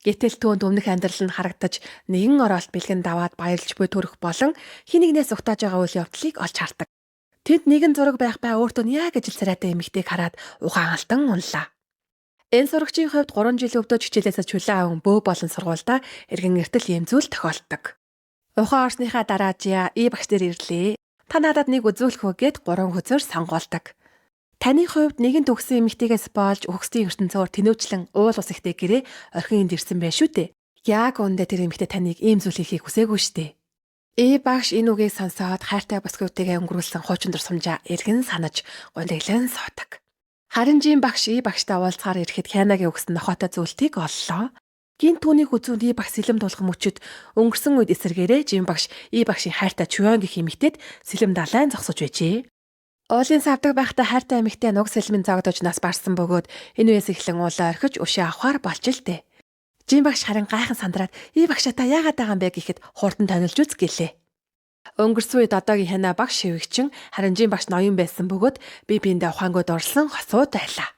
Гэтэл түүнд өмнөх амьдрал нь харагдаж нэгэн оролт бэлгэн даваад баярлж буй төрөх болон хин нэгнээс угтааж байгаа үйл явдлыг олж хардаг. Тэнд нэгэн зураг байх өөртөө яг ажил царайтай эмэгтэйг хараад ухаан алтан унлаа. Энэ сурагчийн хувьд 3 жилийн өвдөж хичээлээсээ чулуун аван бөө болон сургуультай эргэн эртэл ийм зүйл тохиолддог. Ухаан орсныхаа дараа Жиа багш дээр ирлээ. Та надад нэг үзүүлэх үү гэд 3 хөзөр сонгоолдог. Таны хувьд нэгэн төгсөн эмэгтэйгээс болж өгсдийн ертөнцөөр тэнүүчлэн уул ус ихтэй гэрээ орхин энд ирсэн байх шүү дээ. Яг үндэ тэр эмэгтэй таныг ийм зүйл хийхийг хүсээгүй шүү дээ. Багш энэ үгийг сонсоод хайртай бүсгүйтэйгээ өнгөрүүлсэн хуучин дурсамжаа эргэн санаж гонлоглон суудаг. Харин Жин багш багштай уулзахаар ирэхэд Хянагийн өгсөн нохоотой зүйлтийг оллоо. Гинт түүнийг үзүүнд багш сэлэм тулган мөчөд өнгөрсөн үед эсэргээрээ Жин багш багшийн хайртай Чуян гэх эмэгтэйд сэлэм далайн зогсож байжээ. Уулын савдаг байхдаа хайртай эмэгтэй нуг сэлмэн зогдож нас барсан бөгөөд энэ үеэс эхлэн уулаа орхиж өшөө авахар болж л дээ. Жин багш харин гайхан сандраад багшаа та яагаад байгаа юм бэ гэхэд хурдан тонилж үз гэлээ. Өнгөрсөн үед одоогийн Хяна багш шивгчин харин Жин багш ноён байсан бөгөөд бие биендээ ухаангууд орлсон хосууд байлаа.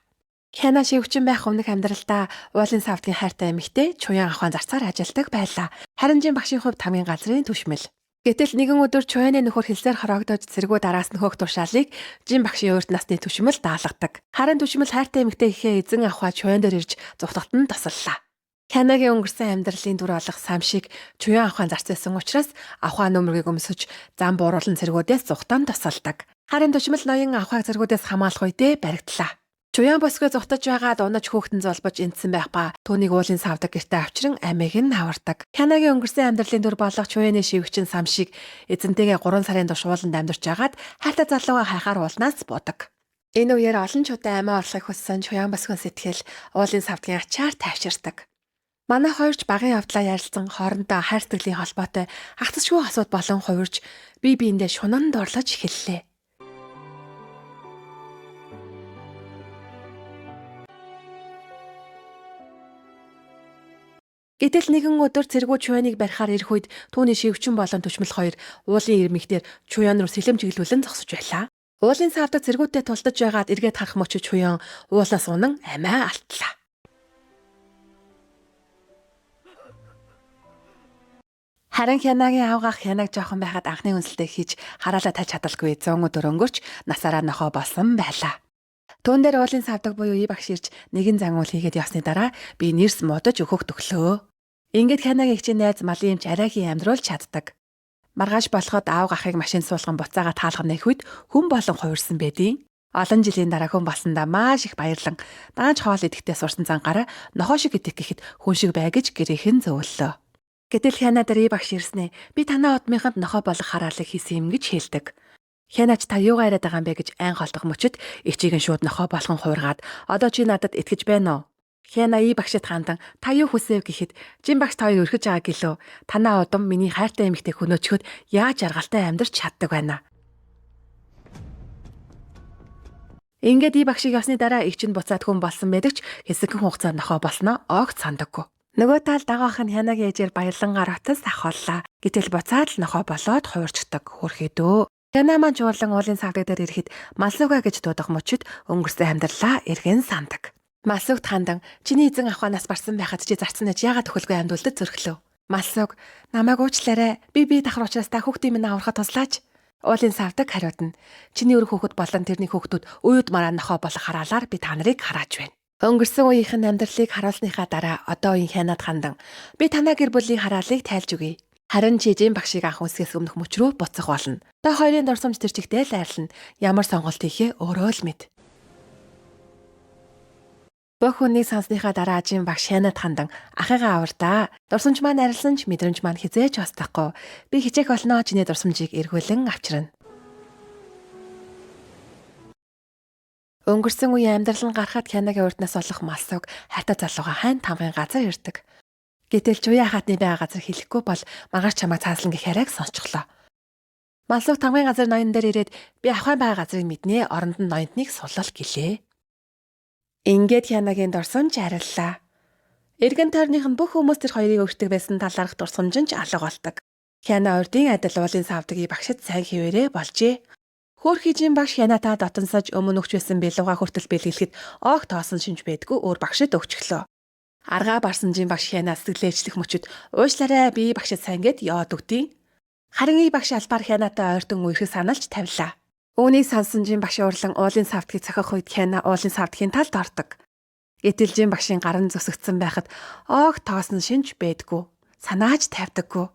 Хяна шивгчин байх өмнөх амьдралдаа уулын савдгийн хайртай эмэгтэй Чуян ахуйн зарцаар ажилладаг байлаа. Харин Жин багшийн хувьд хамгийн газрын түшмэл. Гэтэл нэгэн өдөр Чуяны нөхөр хэлсээр хорогдож цэргүүд араас нь хөөх тушаалыг Жин багшийн урд насны түшмэл даалгадаг. Харин түшмэл хайртай эмэгтэй ихээ эзэн ахуй Чуян дээр ирж зүгтгт нь тусаллаа. Хянагийн өнгөрсөн амьдралын дүр болох самшиг Чуян ахуйн зарцсан учраас ахуйн нөмрийг өмсөж зам бууруулан цэргүүдээс зүгтан тусалдаг. Харин түшмэл ноён ахуйг цэргүүдээс хамгаалах үедээ баригдлаа. Чуян босгоо зүгтаж байгаад унаж хөөхтөн золбож эндсэн байх ба түүнийг уулын савдаг гэртээ авчран амийг нь авардаг. Хянагийн өнгөрсөн амьдралын дүр болох Чуяны шивгчин самшиг эзэнтэйгээ 3 сарын турш ууланд амьдарч байгаад хайртай залуугаа хайхаар уулнаас буудаг. Энэ үеэр олон чудаа амиа орлохыг хүссэн Чуян босгон сэтгэл уулын савдгийн ачаар тайвширдаг. Манай хоёрч багын явдлаа ярилцсан хоорондоо хайр сэтгэлийн холбоотой хагцшгүй асууд болон хувирж бие биендээ шунан дурлаж эхэллээ. Гэтэл нэгэн өдөр цэргүүд Чуяныг барихаар ирэх үед түүний шивгчин болон түшмэл хоёр уулын ирмэгтэр Чуян руу сэлэм чиглүүлэн зогсож байлаа. Уулын савдаг цэргүүдтэй тулдаж байгаад эргээд харах мөч Чуян уулаас унан амиа алтлаа. Харин Хянагийн аавгаах Хянаг жоохон байхад анхны үнсэлтэйг хийж хараалаа тайлж чадалгүй 100 өдөр өнгөрч насаараа нохоо болсон байлаа. Түүн дээр уулын савдаг буюу багш ирж нэгэн зан уул хийгээд явсны дараа би нэрс модож өгөх төглөө. Ингээд Хянагийн хичээн найз малын эмч арайхийн амьдруул чаддаг. Маргааш болоход аав гахыг машин суулган буцаага таалгах нэг үед хүн болон хувирсан байдیں۔ Олон жилийн дараа хүн болсондоо маш их баярлан даанч хоол идэхдээ сурсан цангаараа нохоо шиг идэх гэхэд хүн шиг бай гэж гэрийнхэн зөвлөлөө. Гэтэл Хяна дээр багш ирснэ. Би танаа удмынханд нохоо болох хараалыг хийсэн юм гэж хэлдэг. Хянаач та юугаар яриад байгаа юм бэ гэж айн голдох мөчөд ичийг нь шууд нохоо болгон хуургаад одоо чи надад итгэж байна уу? Хяна багшид хандан та юу хүсэв гэхэд жин багш та хоёр өрхөж байгаа гэлөө. Танаа удам миний хайртай эмэгтэй хөнөөчгöd яаж аргалтай амьдарч чаддаг байна. Ингээд багшиг явсны дараа их чинь буцаад хүн болсон байдаг ч хэсэгхэн хугацаанд нохоо болсноо огт сандаггүй. Нөгөө тал дагавах нь Хянагийн ээжээр баярлан гаргатас ахууллаа. Гэтэл буцаад л нохоо болоод хуурчдаг хөрхөдөө. Хяна маань жуурлан уулын савдаг дээр ирэхэд Малсууга гэж дуудах мөчөд өнгөрсөн амьдралаа эргэн сандаг. Малсуугт хандан чиний эзэн ахуанаас барсан байхад чи зарцсан гэж яагаад төхөлгүй амьдуулдад зөрхлөө. Малсууг намайг уучлаарай. Би дахар уучраас та хүүхдийн минь аврахад туслаач. Уулын савдаг хариуд нь чиний өр хүүхэд болон тэрний хүүхдүүд уюуд мараа нохоо болох хараалаар би та нарыг харааж байна. Өнгөрсөн үеийнхэн амьдралыг харуулсныхаа дараа одоо үеийн Хянад хандан би танаа гэр бүлийн хараалыг тайлж өгье. Харин жижиг багшийг анх үсгээс өмнөх мөч рүү буцах болно. Та хоёрын дурсамж тэр чигтээ л айрлана. Ямар сонголт хийхээ өөрөө л мэд. Бүх хүнийг санссныхаа дараа жин багш Хянад хандан ахыгаа авардаа. Дурсамж маань арилсан ч мэдрэмж маань хизээж устдахгүй. Би хичээх олноо чиний дурсамжийг эргүүлэн авчирна. Өнгөрсөн үеийн амьдрал нь гарахад Хянагийн урднаас олох Малсууг хайртай залууга хайн тамгын газар ирдэг. Гэтэл Чуяа хатны байгаа газар хэлэхгүй бол маргааш чамайг цааслан гэх яриаг сонсчихлоо. Малсууг тамгын газар ноён дээр ирээд би ахын байгаа газрыг мэднэ, оронд нь ноёнтныг сулал гэлээ. Ингээд Хянагийн дурсамж ариллаа. Эргэн тойрных нь бүх хүмүүс тэр хоёрыг өртөг байсан талаарх дурсамж нь ч алга болдог. Хяна урдын адил уулын савдгийг багшид сайн хിവэрэ болжээ. Хөөрхийжийн багш Хянатаа дотонсож өмнө өгч байсан бэлугаа хүртэл бэлгэлэхэд огт тоосон шинж байдгүй өөр багшид өгчлөө. Аргаа барсан жин багш Хянаа сэтгэлээчлэх мөчөд уушлаарай би багшид сайн гэд яваад өгдیں۔ Харин багш албаар Хянатаа ойртон үерхэг саналж тавилаа. Үүнийг сансан жин багш урлан уулын савдгийг цохих үед Хяна уулын савдгийн талд ордог. Гэтэл жин багшийн гар нь зүсэгдсэн байхад огт тоосон шинж байдгүй. Санааж тавьдаггүй.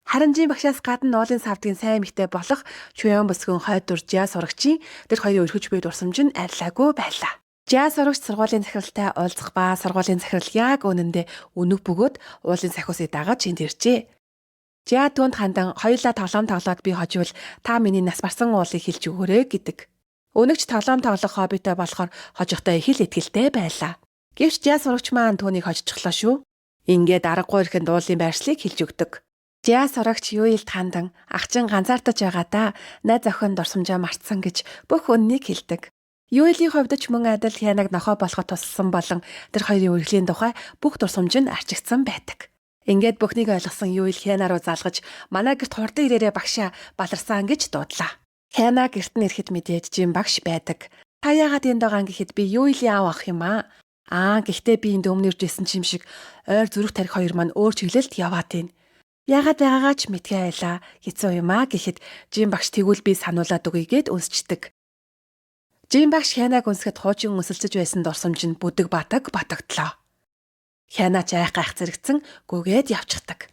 Харин жин багшаас гадна уулын савдгийн сайн эмэгтэй болох Чуян бүсгүн хойд дур жаа сурагчийн тэр хоёрын өрхөж буй дурсамж нь арилаагүй байлаа. Жаа сурагч сургуулийн захиралтай уулзах ба сургуулийн захирал яг үнэндээ өнөг бөгөөд уулын сахиусыг дагаж энд иржээ. Жаа түүнд хандан хоёулаа тоглоом тоглоод би хоживол та миний нас барсан уулыг хэлж өгөөрэй гэдэг. Өнөгч тоглоом тоглох хоббитой болохоор хожихтой их л итгэлтэй байлаа. Гэвч жаа сурагч маань түүнийг хожчихлоо шүү. Ингээд аргагүй ирэхэд уулын байршлыг хэлж өгдөг. Жаа сурагч Юилд хандан ах чин ганцаардаж байгаадаа найз охин дурсамжаа мартсан гэж бүх үннийг хэлдэг. Юилийн хувьд ч мөн адил Хянаг нохоо болоход тусалсан болон тэр хоёрын үргэлжлийн тухай бүх дурсамж нь арчигдсан байдаг. Ингээд бүхнийг ойлгосон Юил Хяна руу залгаж манай гэрт хурдан ирээрээ багшаа баларсан гэж дуудлаа. Хяна гэрт нь ирэхэд мэдээд жин багш байдаг. Та яагаад энд байгаа гэхэд би Юилийн аав ах юм аа. Гэхдээ би энд өмнө иржсэн юм шиг ойр зүрх тарих хоёр маань өөр чиглэлд яваад байна. Яагаад байгаагаа ч мэдгүй байлаа. Хэцүү юм аа гэхэд жин багш тэгвэл би сануулад өгье гэд үнсчдэг. Жин багш Хянаг үнсгэд хуучин өсөлцөж байсан дурсамж нь бүдэг батагдлаа. Хяна ч айх зэрэгцэн гүгээд явчихдаг.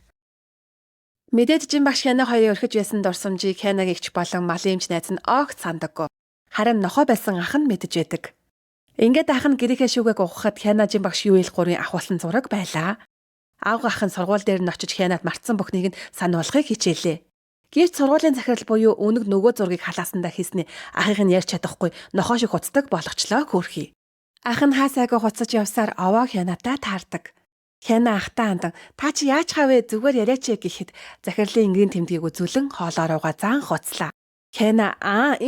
Мэдээд жин багш Хяна хоёрын өрхөж байсан дурсамжийг Хянаг игч болон малын эмч найз нь огт сандаггүй. Харин нохоо байсан ах нь мэдэж байдаг. Ингээд ах нь гэрийнхээ шүүгээ уухад Хяна жин багш Юил 3-ын ахуулсан зураг байлаа. Аав ах нь сургууль дээр нь очиж Хянад мартсан бүхнийг нь сануулгыг хичээлээ. Гэвч сургуулийн захирал буюу өнөг нөгөө зургийг халаасандаа хийснэ ахыг нь ярьж чадахгүй нохоо шиг хуцдаг болгочлоо хөөрхий. Ах нь хаасайгаа хуцаж явсаар овоо Хянатаа таардаг. Хяна ахтаа хандан та чи яаж хавэ зүгээр яриач гэхэд захирлын энгийн тэмдгийг үзүүлэн хоолоо руугаа заан хуцлаа. Хяна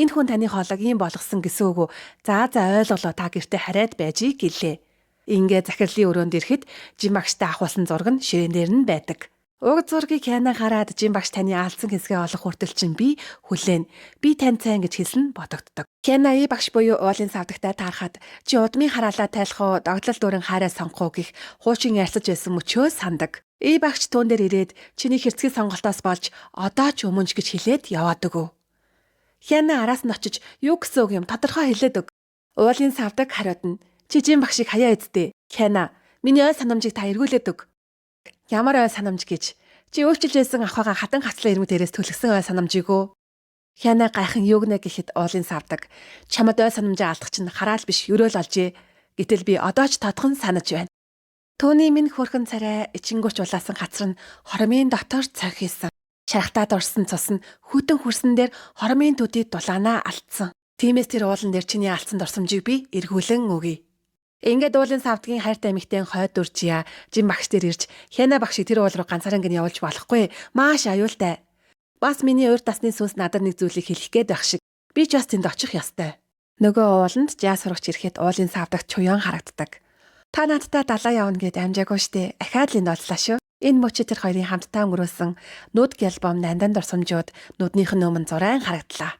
энэ хүн таны хоолойг ийм болгосон гэсэн үг үү? За ойлголоо та гэртээ хараад байжий гэлээ. Ингээд захирлын өрөөнд ирэхэд жин багштай ахуулсан зураг нь ширээн дээр нь байдаг. Уг зургийг Хяна хараад жин багш таны алдсан хэсгээ олох хүртэл чинь би хүлээн. Би тань цайн гэж хэлсэн бодогддог. Хяна багш буюу уулын савдагтай таарахад чи удмын хараалаа тайлах уу, догтлол дүүрэн хайраа сонгох уу гэх хуучин ярьцаж байсан мөчөө сандаг. Багш түүн дээр ирээд чиний хэрцгий сонголтоос болж одоо ч өмнөж гэж хэлээд яваад өгөө. Хяна араас нь очиж юу гэсэн үг юм тодорхой хэлээд өг. Уулын савдаг хариуд нь чи жин багшийг хаяа эздээ. Хяна миний ой санамжийг та эргүүлээд өг. Ямар ой санамж гэж. Чи өөрчилж байсан ахыгаа хатан хатлаа ирмэг дээрээс төлгсөн ой санамжийг үү? Хяна гайхан юугнэ гэхэд уулын савдаг. Чамд ой санамжаа алдах чинь хараал биш өрөөл олжээ. Гэтэл би одоо ч тодхон санаж байна. Төвний минь хөрхөн царай ичингүрч улаасан хацар нь хормын дотор цог хийсэн. Шархтаад орсон цус нь хүтэн хүрсэн дээр хормын төдийд дулаанаа алдсан. Тиймээс тэр уулан дээр чиний алдсан дурсамжийг би эргүүлэн өгье. Ингээд уулын савдгийн хайртай эмэгтэй хойд дуржия. Жин багш дээр ирж Хяна багшийг тэр уул руу ганцаараа гин явуулж болохгүй. Маш аюултай. Бас миний урд насны сүнс надад нэг зүйлийг хэлэх гээд байх шиг. Би ч бас тэнд очих ёстой. Нөгөө ууланд жаа сурагч ирэхэд уулын савдагт чуян харагддаг. Та надтай далаа явна гэд амжаагүй штэ. Ахаад л энд оллаа шүү. Энэ мөчид тэр хоёрын хамтдаа өнгөрөөсөн нүд гялбом нандан дурсамжууд нүднийх нь өмнө зурайн харагдлаа.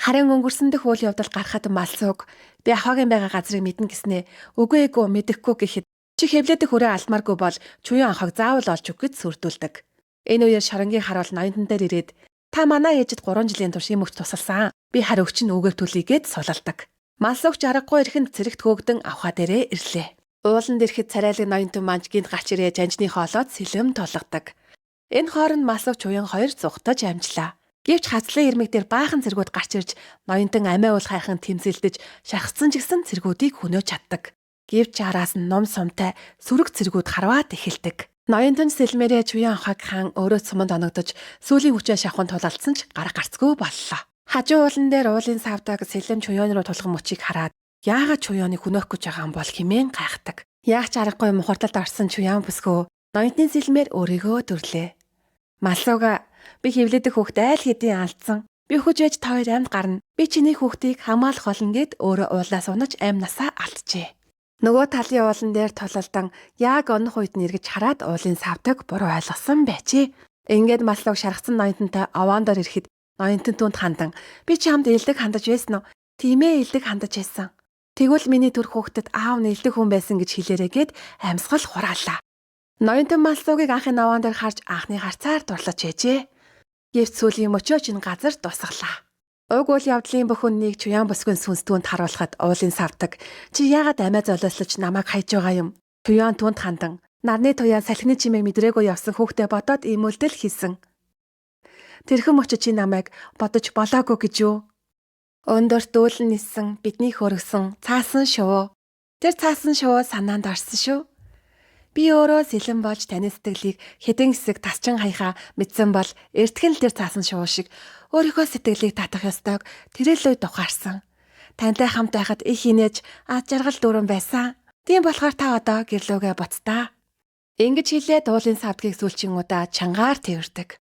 Харин өнгөрсөн дэх үйл явдал гарахад малсууг би ахаагийн байгаа газрыг мэднэ гэснээ үгүй эгүй мэдэхгүй гэхэд чи хэвлэдэх хүрээ алмааргүй бол чуян анхаг заавал олж өг гэж сүрдүүлдэг. Энэ үеэр шарангийн харуул ноёнтон дээр ирээд та манай ээжид 3 жилийн турш юм өгч тусалсан. Би харин өчн үгээр төлийгээд сулалдаг. Малсуугч аргагүй ирэхэнд цэрэгт хөөгдөн авхаа дээрээ ирлээ. Ууланд ирэхэд царайлаг ноёнтон манж гинт гарч ирээ жанжныхоо олоод сэлэм толгодог. Энэ хооронд малсуугч чуян хоёр зугтаж амжлаа. Гэвч хацлын ирмэг дээр баахан цэргүүд гарч ирж ноёнтон амиа уул хайхан тэмцэлдэж шахацсан ч гэсэн цэргүүдийг хөнөөж чаддаг. Гэвч араас нь ном сумтай сүрэг цэргүүд харваад эхэлдэг. Ноёнтон сэлмээрээ чуян анхаг хаан өөрөө цуманд оногдож сүүлийн хүчээ шавхын тулалдсан ч гар гарцгүй боллоо. Хажуу уулан дээр уулын савдаг сэлэм чуян руу тулган мөчийг хараад яагаад чуяаныг хөнөөх гэж байгаа юм бол хэмээн гайхдаг. Яг ч аргагүй мухардалд орсон чуян бүсгөө ноёнтны сэлмээр өөрийгөө дүрлээ. Малсууга би хэвлэдэх хүүхд айл хэдийн алдсан. Би хөж ээж та хоёр амьд гарна. Би чиний хүүхдийг хамгаалах болно гэд өөрөө уулаас унаж амнасаа алджээ. Нөгөө талын уулан дээр тололдон яг онох үед нь эргэж хараад уулын савдаг буруу ойлгосон байжээ. Ингээд маллууг шаргацсан ноёнтонтой овоондор ирэхэд ноёнтон түнд хандан би чи хамд элдэг хандаж байсан уу? Тийм ээ элдэг хандаж байсан. Тэгвэл миний төр хүүхдэд аав нь элдэг хүн байсан гэж хэлээрээгээд амьсгал хураалаа. Ноёнтон малсуугийг анхны овоон дээр харж анхны харцаар дурлаж ээжээ. Гэвч сүүлийн мөчөөч энэ газар дусглаа. Уг үйл явдлын бүхнийг чуян бүсгүйн сүнс түнд харуулхад уулын савдаг. Чи яагаад амиа золиослож намайг хайж байгаа юм? Чуян түнд хандан нарны туяа салхины чимээг мэдрээгүй явсан хүүхдээ бодоод ийм үйлдэл хийсэн. Тэрхэн мөчөд чи намайг бодож болоогүй гэж юу? Өндөрт дүүлэн нисэн бидний хөргсөн цаасан шувуу. Тэр цаасан шувуу санаанд орсон шүү. Би өөрөө сэлэн болж таны сэтгэлийг хэдэн хэсэг тасчин хаяхаа мэдсэн бол эртгэн л тэр цаасан шувуу шиг өөрийнхөө сэтгэлийг татах ёстойг тэрэлгүй тухаарсан. Тантай хамт байхад их инээж аз жаргал дүүрэн байсан. Тийм болохоор та одоо гэрлүүгээ буцтаа. Ингэж хэлээд уулын савдгийг сүүлчийн удаа чангаар тэрдэг.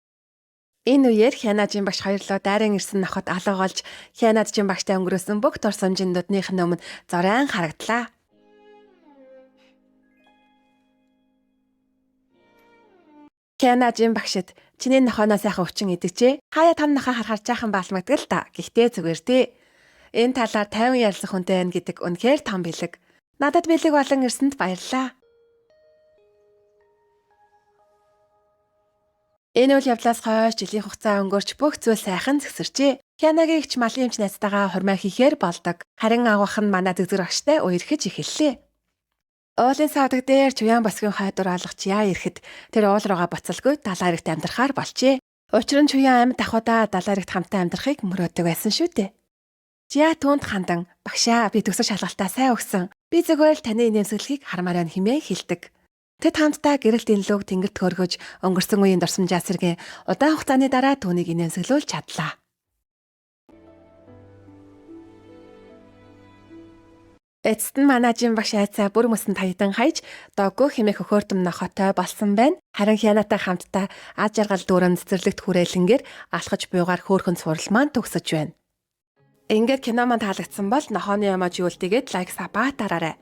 Энэ үеэр Хянажийн багш хоёрлоо дайран ирсэн нохот алга олж Хянажийн багштай өнгөрөөсөн бүх дурсамжиндуудных нь өмнө зорайн харагдлаа. Хянажийн багшид чиний нохооноо сайхан өвчин идэвчээ. Хаяа там нохоо харахаар жаахан баалмагдаг л та. Гэхдээ зүгээр дээ. Энэ талаар 50 ярилцах хүнтэй байна гэдэг үнэхээр том бэлэг. Надад бэлэг болон ирсэнд баярлалаа. Энэ үйл явдлаас хойш жилийн хугацаа өнгөрч бүх зүйл сайхан зэгсэрчээ. Хянагийн ихч малын эмч найзтайгаа хурмаа хийхээр болдог. Харин агвах нь манай дэгзэр багштай уярхэж эхэллээ. Уулын савдаг дээр чуян босгийн хойдор алгach яа ирэхэд тэр уул руугаа буцалгүй далаа эрэгт амьдрахаар болжээ. Учир нь чуян амьд ахудаа далаа эрэгт хамтаа амьдрахыг мөрөөдөг байсан шүү дээ. Жиа түнд хандан багшаа би төгсөх шалгалтаа сайн өгсөн. Би зүгээр л таны нэмсэглэхийг хармаар байна хэмээн хэлдэг. Тэд хамтдаа гэрэлт инлүүг тэнгэрт хөргөж өнгөрсөн үеийн дурсамжаа сэргээ удаан хугацааны дараа түүнийг инээмсэглүүлж чадлаа. Эцэст нь манажийн багш айцаа бүр мөсөн таядан хайж доггүй хэмээх өхөөрдөм нохотой болсон байна. Харин Хянатай хамтдаа аз жаргал дүүрэн цэцэрлэгт хүрээлэнгээр алхаж буйгаар хөөрхөн сурал маань төгсөж байна. Ингээд кино маань таалагдсан бол нохооны ямаж юултгээд лайк сабаа дараарай.